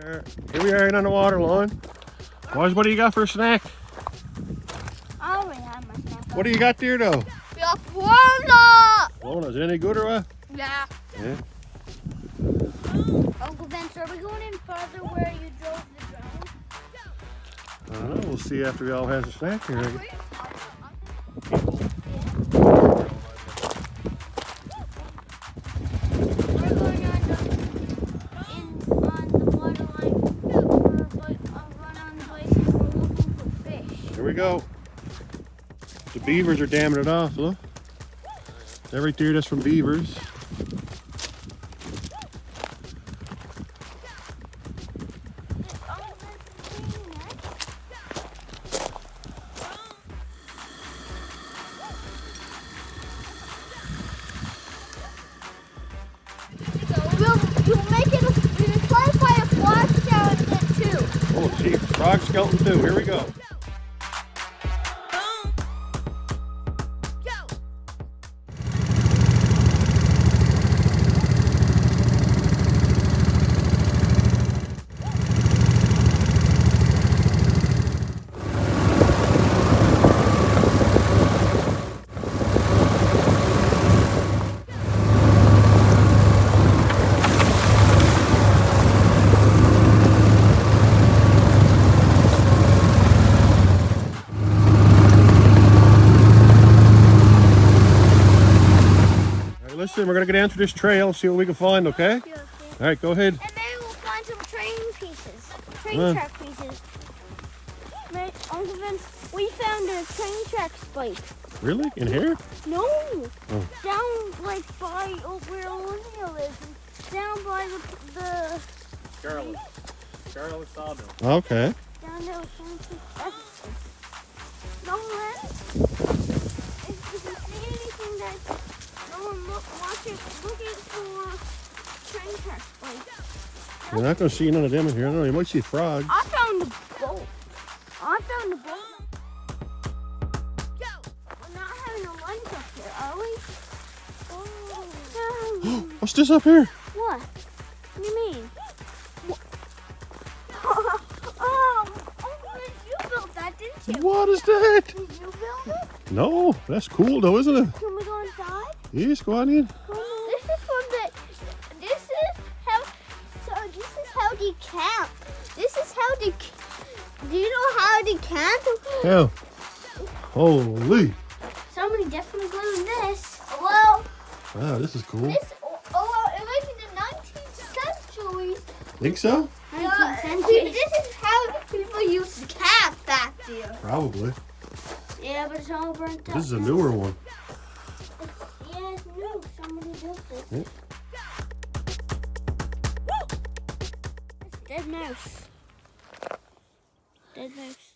Here we are in on the water lawn. Boys, what do you got for a snack? I already have my snack. What do you got there though? We got walnut! Walnuts, any good or what? Yeah. Yeah. Uncle Vince, are we going in further where you drove the drone? I don't know, we'll see after we all have a snack here. Here we go. The beavers are damming it off, look. That right there, that's from beavers. You'll make it qualify a frog skeleton too. Oh, gee, frog skeleton too. Here we go. Listen, we're gonna go down to this trail and see what we can find, okay? Yeah, okay. All right, go ahead. And maybe we'll find some train pieces, train track pieces. Uncle Vince, we found a train track spike. Really? In here? No, Oh. down like by where Olivia lives, down by the Carol's sawmill. Okay. down there. No, Len. If you see anything that looking for train track spikes. You're not gonna see none of them in here. I don't know. You might see frogs. I found a boat. We're not having a lunch up here, are we? Oh. What's this up here? What? What do you mean? Uncle, you built that, didn't you? What is that? Did you build it? No, that's cool though, isn't it? Can we go inside? Yes, go on in. This is from the. This is how. So this is how they camp. This is how they. Do you know how they camp? Yeah. Holy. Somebody definitely glued this. Well. Wow, this is cool. This. It was in the 19th century. Think so? 19th century. This is how people used to camp back there. Probably. Yeah, but it's all burnt up. This is a newer one. Yeah, it's new. Somebody built it. Yeah. Dead mouse. Dead mouse.